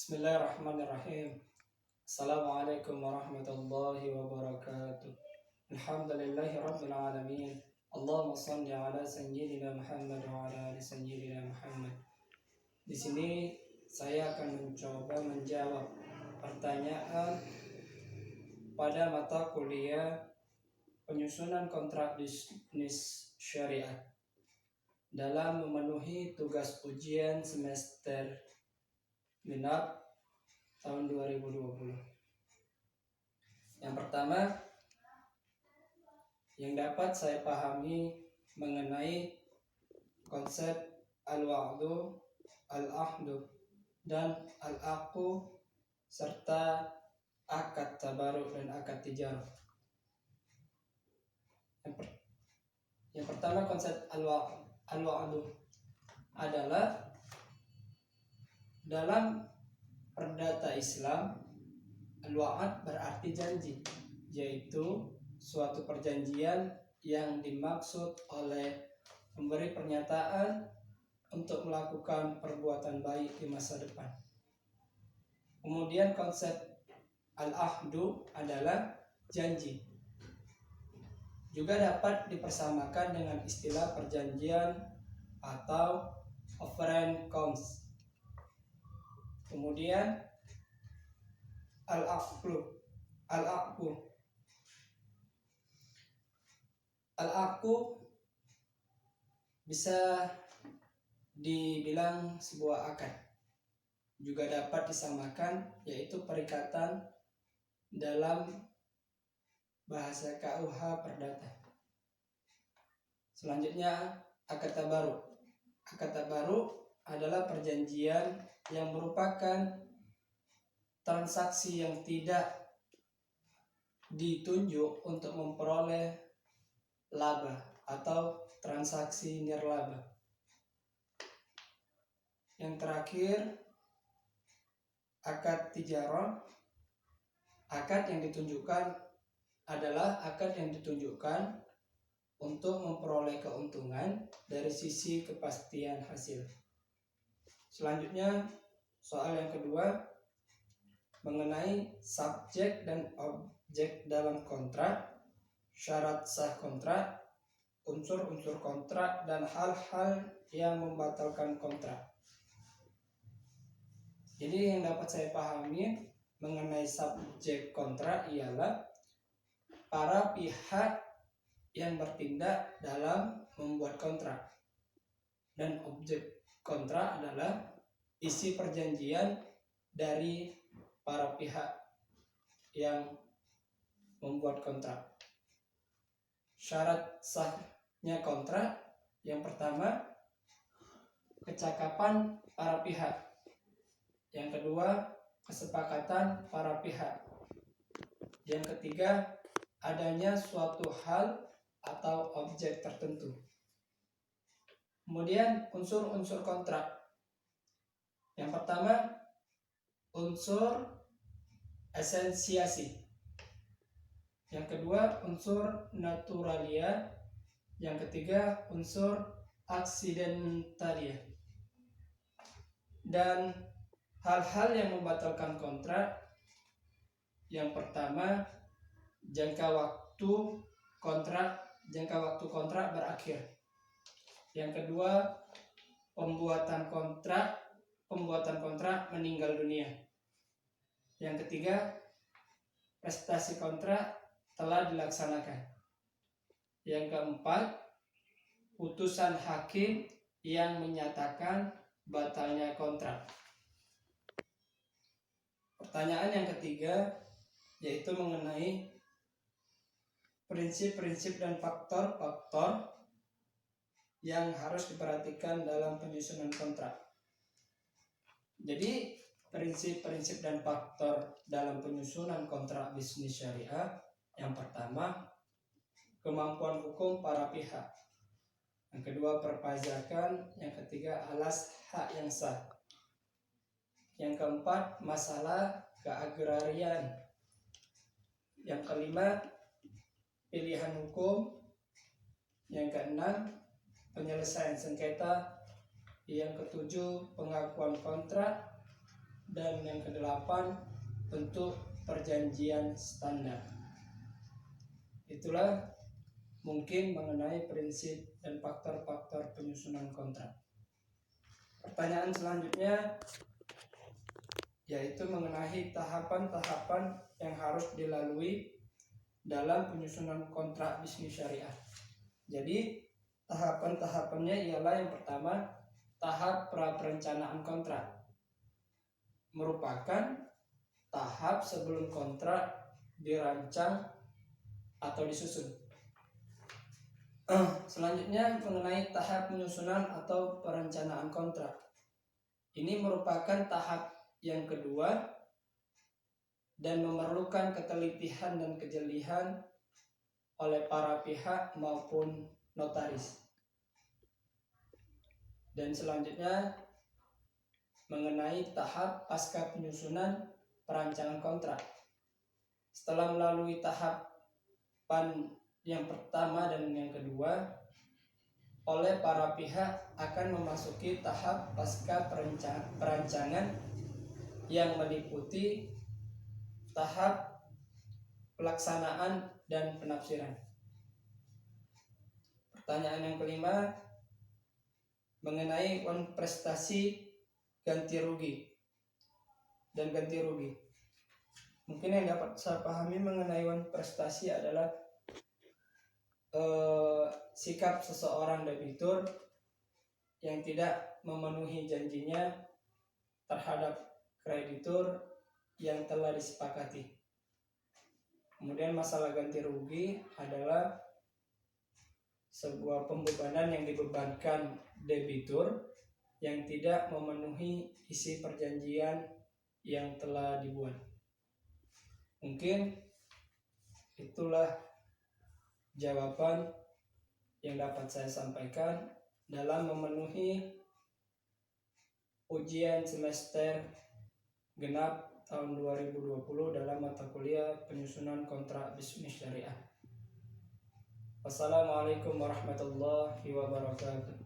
Bismillahirrahmanirrahim. Assalamualaikum warahmatullahi wabarakatuh. Alhamdulillahi rabbil alamin. Allahumma shalli ala sayyidina Muhammad wa ala ali sayyidina Muhammad. Di sini saya akan mencoba menjawab pertanyaan pada mata kuliah penyusunan kontrak bisnis syariah dalam memenuhi tugas ujian semester genap tahun 2020. Yang pertama yang dapat saya pahami mengenai konsep al-wa'du, al-ahdu, dan al-aqu serta akad tabaruk dan akad tijarah. Yang pertama konsep al-wa'du adalah dalam perdata Islam, al-wa'ad berarti janji, yaitu suatu perjanjian yang dimaksud oleh pemberi pernyataan untuk melakukan perbuatan baik di masa depan. Kemudian konsep al-ahdu adalah janji. Juga dapat dipersamakan dengan istilah perjanjian atau offered comes. Kemudian al-aqu bisa dibilang sebuah akad. Juga dapat disamakan yaitu perikatan dalam bahasa KUH Perdata. Selanjutnya akad tabaruk. Akad tabaruk adalah perjanjian yang merupakan transaksi yang tidak ditunjuk untuk memperoleh laba atau transaksi nirlaba. Yang terakhir akad tijarah. Akad yang ditunjukkan adalah akad yang ditunjukkan untuk memperoleh keuntungan dari sisi kepastian hasil. Selanjutnya soal yang kedua mengenai subjek dan objek dalam kontrak, syarat sah kontrak, unsur-unsur kontrak, dan hal-hal yang membatalkan kontrak. Jadi yang dapat saya pahami mengenai subjek kontrak ialah para pihak yang bertindak dalam membuat kontrak, dan objek kontrak adalah isi perjanjian dari para pihak yang membuat kontrak. Syarat sahnya kontrak yang pertama kecakapan para pihak. Yang kedua kesepakatan para pihak. Yang ketiga adanya suatu hal atau objek tertentu. Kemudian unsur-unsur kontrak. Yang pertama unsur esensiasi. Yang kedua unsur naturalia. Yang ketiga unsur aksidentalia. Dan hal-hal yang membatalkan kontrak. Yang pertama jangka waktu kontrak berakhir. Yang kedua pembuatan kontrak meninggal dunia. Yang ketiga prestasi kontrak telah dilaksanakan. Yang keempat putusan hakim yang menyatakan batalnya kontrak. Pertanyaan yang ketiga yaitu mengenai prinsip-prinsip dan faktor-faktor yang harus diperhatikan dalam penyusunan kontrak. Jadi prinsip-prinsip dan faktor dalam penyusunan kontrak bisnis syariah. Yang pertama kemampuan hukum para pihak. Yang kedua perpajakan. Yang ketiga alas hak yang sah. Yang keempat masalah keagrarian. Yang kelima pilihan hukum. Yang keenam penyelesaian sengketa. Yang ketujuh pengakuan kontrak. Dan yang kedelapan, bentuk perjanjian standar. Itulah mungkin mengenai prinsip dan faktor-faktor penyusunan kontrak. Pertanyaan selanjutnya yaitu mengenai tahapan-tahapan yang harus dilalui dalam penyusunan kontrak bisnis syariah. Jadi tahapan-tahapannya ialah yang pertama, tahap pra-perencanaan kontrak, merupakan tahap sebelum kontrak dirancang atau disusun. Selanjutnya mengenai tahap penyusunan atau perencanaan kontrak. Ini merupakan tahap yang kedua dan memerlukan ketelitian dan kejelian oleh para pihak maupun notaris. Dan selanjutnya mengenai tahap pasca penyusunan perancangan kontrak. Setelah melalui tahapan yang pertama dan yang kedua, oleh para pihak akan memasuki tahap pasca perancangan yang meliputi tahap pelaksanaan dan penafsiran. Pertanyaan yang kelima mengenai uang prestasi ganti rugi dan ganti rugi. Mungkin yang dapat saya pahami mengenai uang prestasi adalah sikap seseorang debitur yang tidak memenuhi janjinya terhadap kreditur yang telah disepakati. Kemudian masalah ganti rugi adalah sebuah pembebanan yang dibebankan debitur yang tidak memenuhi isi perjanjian yang telah dibuat. Mungkin itulah jawaban yang dapat saya sampaikan dalam memenuhi ujian semester genap tahun 2020 dalam mata kuliah penyusunan kontrak bisnis syariah. Wassalamualaikum warahmatullahi wabarakatuh.